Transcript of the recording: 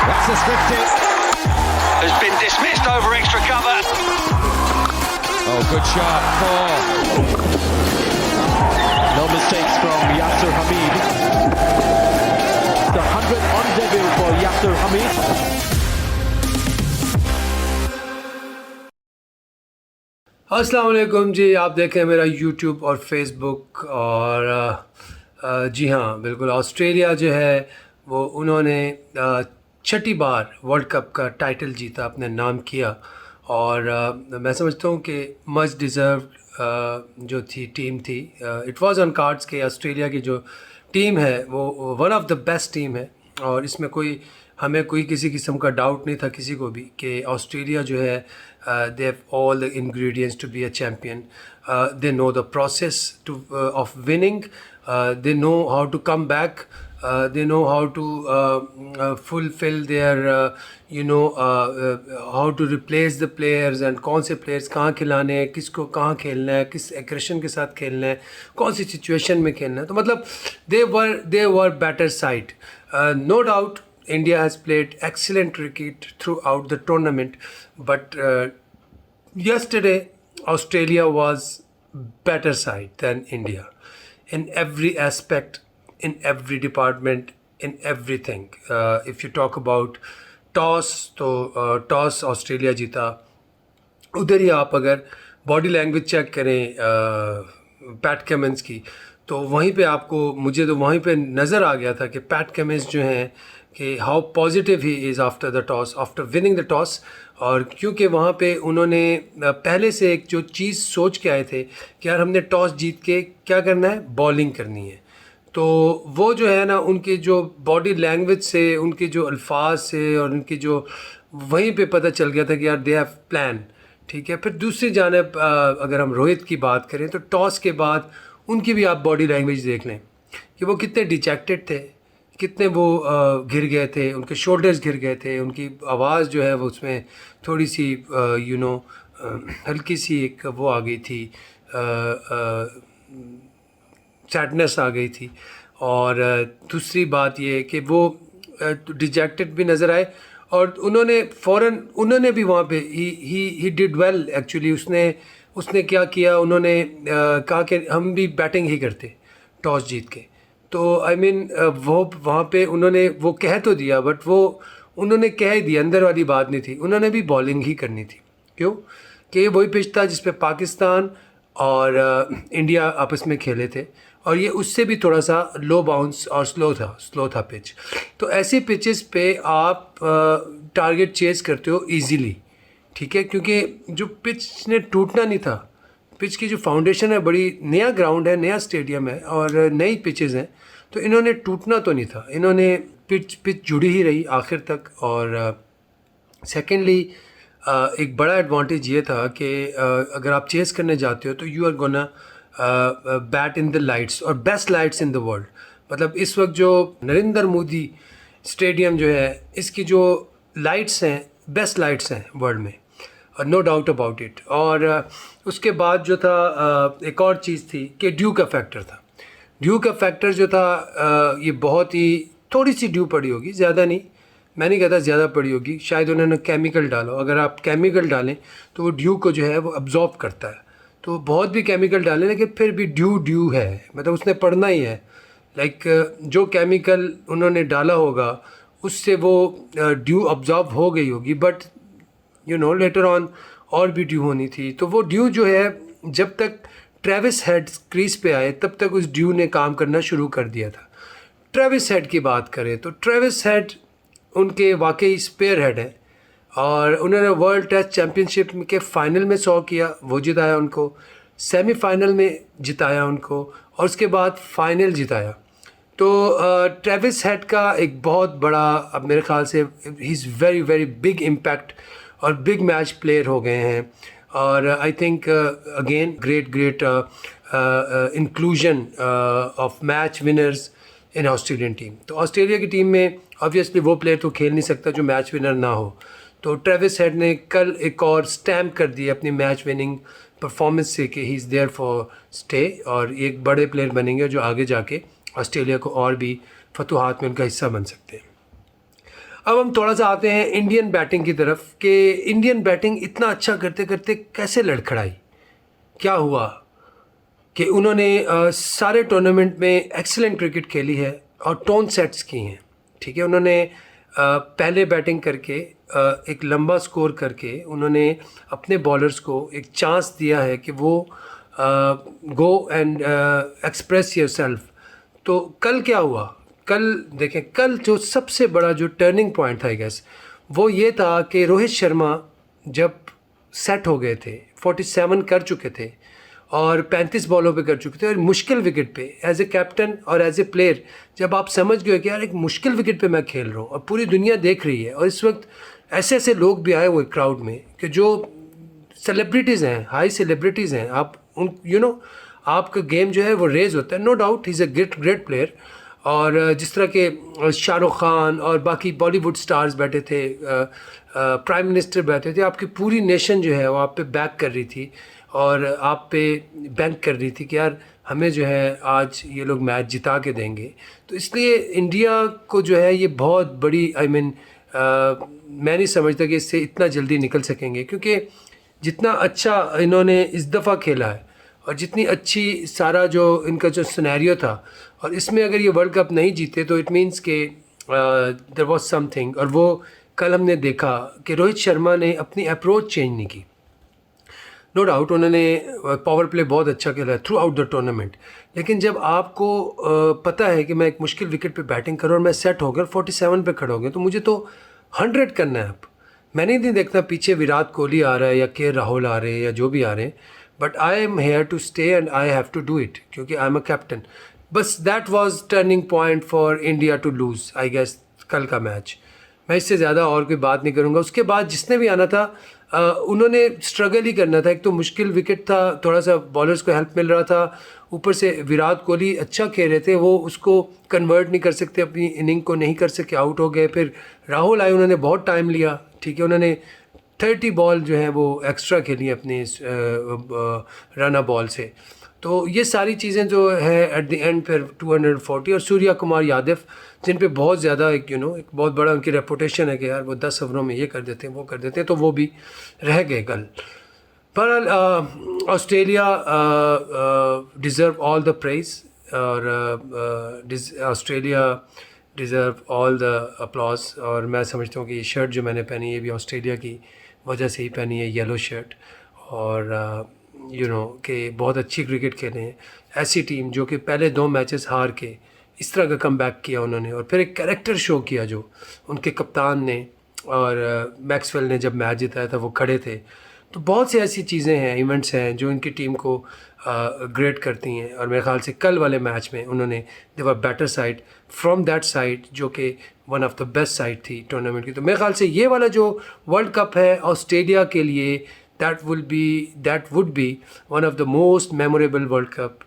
That's the scripted. Has been dismissed over extra cover. Oh, good shot. Four. No mistakes from Yasser Hamid. The 100 on debut for Yasser Hamid. अस्सलाम वालेकुम जी, आप देखें मेरा YouTube और Facebook और जी हाँ बिल्कुल, ऑस्ट्रेलिया जो है वो उन्होंने छठी बार वर्ल्ड कप का टाइटल जीता, अपने नाम किया। और मैं समझता हूँ कि मच डिज़र्व जो थी टीम थी। इट वाज ऑन कार्ड्स के ऑस्ट्रेलिया की जो टीम है वो one of the best team है, और इसमें हमें कोई किसी किस्म का डाउट नहीं था किसी को भी कि ऑस्ट्रेलिया जो है they have all the ingredients to be a champion. They know the process to of winning, they know how to come back, they know how to fulfill their how to replace the players, and कौन से players कहाँ खिलाने हैं, किसको कहाँ खेलना है, किस aggression के साथ खेलना है, कौन सी situation में खेलना है। तो मतलब they were better side. No doubt India has played excellent cricket throughout the tournament, but yesterday Australia was better side than India in every aspect, in every department, in everything. If you talk about toss, तो toss Australia जीता। उधर ही आप अगर body language check करें PAT Cummins की, तो वहीं पे मुझे तो वहीं पे नज़र आ गया था कि पैट कमिंस जो हैं कि how positive he is after the toss, after winning the toss. और क्योंकि वहाँ पे उन्होंने पहले से एक जो चीज़ सोच के आए थे कि यार हमने टॉस जीत के क्या करना है, बॉलिंग करनी है। तो वो जो है ना, उनके जो बॉडी लैंग्वेज से, उनके जो अल्फाज से, और उनके जो वहीं पे पता चल गया था कि यार दे हैव प्लान। ठीक है, फिर दूसरी जानिब अगर हम रोहित की बात करें तो टॉस के बाद उनकी भी आप बॉडी लैंग्वेज देख लें कि वो कितने डिजेक्टेड थे, कितने वो गिर गए थे, उनके शोल्डर्स गिर गए थे, उनकी आवाज़ जो है वो उसमें थोड़ी सी हल्की सी एक वो आ गई थी, सैडनेस आ गई थी। और दूसरी बात ये कि वो डिजेक्टेड भी नज़र आए, और उन्होंने भी वहाँ पे ही डिड वेल एक्चुअली। उसने क्या किया, उन्होंने कहा कि हम भी बैटिंग ही करते टॉस जीत के। तो आई मीन वो वहाँ पे उन्होंने वो कह तो दिया, बट वो उन्होंने कह ही दिया, अंदर वाली बात नहीं थी, उन्होंने भी बॉलिंग ही करनी थी। क्यों कि वही पिच था जिस पे पाकिस्तान और इंडिया आपस में खेले थे, और ये उससे भी थोड़ा सा लो बाउंस और स्लो था पिच। तो ऐसे पिचेस पे आप टारगेट चेस करते हो इजीली। ठीक है, क्योंकि जो पिच ने टूटना नहीं था, पिच की जो फाउंडेशन है, बड़ी नया ग्राउंड है, नया स्टेडियम है और नई पिचेस हैं, तो इन्होंने टूटना तो नहीं था, इन्होंने पिच जुड़ी ही रही आखिर तक। और सेकेंडली एक बड़ा एडवांटेज ये था कि अगर आप चेस करने जाते हो तो you are gonna bat in the lights, और best lights in the world. मतलब इस वक्त जो नरेंद्र मोदी स्टेडियम जो है, इसकी जो लाइट्स हैं, बेस्ट लाइट्स हैं वर्ल्ड में, और नो डाउट अबाउट इट। और उसके बाद जो था एक और चीज़ थी कि ड्यू का फैक्टर था। ड्यू का फैक्टर जो था ये बहुत ही थोड़ी सी ड्यू पड़ी होगी, ज़्यादा नहीं, मैं नहीं कहता ज़्यादा पड़ी होगी, शायद उन्होंने केमिकल डाला। अगर आप केमिकल डालें तो वो ड्यू को जो है वो अब्जॉर्ब करता है, तो बहुत भी केमिकल डालें लेकिन फिर भी ड्यू है, मतलब उसने पढ़ना ही है। लाइक जो केमिकल उन्होंने डाला होगा उससे वो ड्यू अब्जॉर्ब हो गई होगी, बट लेटर ऑन और भी ड्यू होनी थी। तो वो ड्यू जो है, जब तक ट्रेविस हेड क्रीज पे आए तब तक उस ड्यू ने काम करना शुरू कर दिया था। ट्रेविस हेड की बात करें तो ट्रेविस हेड उनके वाकई स्पेयर हेड हैं, और उन्होंने वर्ल्ड टेस्ट चैम्पियनशिप के फ़ाइनल में 100 किया, वो जिताया उनको, सेमीफाइनल में जिताया उनको, और उसके बाद फाइनल जिताया। तो ट्रेविस हेड का एक बहुत बड़ा, अब मेरे ख्याल से he is very very big impact और बिग मैच प्लेयर हो गए हैं। और I think again great inclusion of match winners in Australian team. तो ऑस्ट्रेलिया की टीम में ऑब्वियसली वो प्लेयर तो खेल नहीं सकता जो मैच विनर ना हो। तो ट्रेविस हेड ने कल एक और स्टैम्प कर दिया अपनी मैच विनिंग परफॉर्मेंस से कि he is there for stay, और एक बड़े प्लेयर बनेंगे जो आगे जाके ऑस्ट्रेलिया को और भी फतूहात में उनका हिस्सा बन सकते हैं। अब हम थोड़ा सा आते हैं इंडियन बैटिंग की तरफ कि इंडियन बैटिंग इतना अच्छा करते करते कैसे लड़खड़ाई, क्या हुआ कि उन्होंने सारे टूर्नामेंट में एक्सीलेंट क्रिकेट खेली है और टोन सेट्स की हैं, ठीक है। उन्होंने पहले बैटिंग करके एक लंबा स्कोर करके उन्होंने अपने बॉलर्स को एक चांस दिया है कि वो गो एंड एक्सप्रेस योरसेल्फ। तो कल क्या हुआ, कल देखें, कल जो सबसे बड़ा जो टर्निंग पॉइंट था आई गेस वो ये था कि रोहित शर्मा जब सेट हो गए थे, 47 कर चुके थे और 35 बॉलों पे कर चुके थे और मुश्किल विकेट पे एज ए कैप्टन और एज ए प्लेयर जब आप समझ गए कि यार एक मुश्किल विकेट पे मैं खेल रहा हूँ और पूरी दुनिया देख रही है और इस वक्त ऐसे ऐसे लोग भी आए हुए क्राउड में कि जो सेलिब्रिटीज़ हैं, हाई सेलिब्रिटीज़ हैं, आप उन आपका गेम जो है वो रेज होता है, no doubt he is a great player. और जिस तरह के शाहरुख खान और बाकी बॉलीवुड स्टार्स बैठे थे, प्राइम मिनिस्टर बैठे थे, आपकी पूरी नेशन जो है वो आप पे बैक कर रही थी और आप पे बैंक कर रही थी कि यार हमें जो है आज ये लोग मैच जिता के देंगे। तो इसलिए इंडिया को जो है ये बहुत बड़ी मैं नहीं समझता कि इससे इतना जल्दी निकल सकेंगे, क्योंकि जितना अच्छा इन्होंने इस दफ़ा खेला है और जितनी अच्छी सारा जो इनका जो सिनेरियो था, और इसमें अगर ये वर्ल्ड कप नहीं जीते तो इट मीन्स के देयर वाज समथिंग। और वो कल हमने देखा कि रोहित शर्मा ने अपनी अप्रोच चेंज नहीं की। नो डाउट उन्होंने पावर प्ले बहुत अच्छा खेला है थ्रू आउट द टूर्नामेंट, लेकिन जब आपको पता है कि मैं एक मुश्किल विकेट पे बैटिंग करूँ और मैं सेट हो गया 47 पे खड़ा हो गया, तो मुझे तो 100 करना है। अब मैंने नहीं देखना पीछे विराट कोहली आ रहा है या के राहुल आ रहे हैं या जो भी आ रहे हैं, but I am here to stay and I have to do it, क्योंकि आई एम अ कैप्टन। बस that was turning point for India to lose I guess कल का मैच। मैं इससे ज़्यादा और कोई बात नहीं करूँगा। उसके बाद जिसने भी आना था उन्होंने स्ट्रगल ही करना था। एक तो मुश्किल विकेट था, थोड़ा सा बॉलर्स को हेल्प मिल रहा था, ऊपर से विराट कोहली अच्छा खेल रहे थे, वो उसको कन्वर्ट नहीं कर सकते, अपनी इनिंग को नहीं कर सके, आउट हो गए। फिर राहुल आए, उन्होंने बहुत टाइम लिया, ठीक है, उन्होंने 30 बॉल जो है वो एक्स्ट्रा खेली अपनी रन बॉल से। तो ये सारी चीज़ें जो है एट द एंड फिर 240 और सूर्या कुमार यादव जिन पे बहुत ज़्यादा एक एक बहुत बड़ा उनकी रेपुटेशन है कि यार वो 10 ओवरों में ये कर देते हैं वो कर देते हैं, तो वो भी रह गए कल। पर Australia deserve all the prize और Australia deserve all the applause. और मैं समझता हूँ कि ये शर्ट जो मैंने पहनी है ये भी ऑस्ट्रेलिया की वजह से ही पहनी है, येलो शर्ट। और कि बहुत अच्छी क्रिकेट खेले हैं। ऐसी टीम जो कि पहले 2 मैचेस हार के इस तरह का कमबैक किया उन्होंने, और फिर एक कैरेक्टर शो किया जो उनके कप्तान ने और मैक्सवेल ने जब मैच जिताया था वो खड़े थे। तो बहुत सी ऐसी चीज़ें हैं, इवेंट्स हैं जो इनकी टीम को ग्रेट करती हैं। और मेरे ख्याल से कल वाले मैच में उन्होंने they were better side from that side जो कि one of the best side थी टूर्नामेंट की। तो मेरे ख्याल से ये वाला जो वर्ल्ड कप है ऑस्ट्रेलिया के लिए that would be one of the most memorable World Cup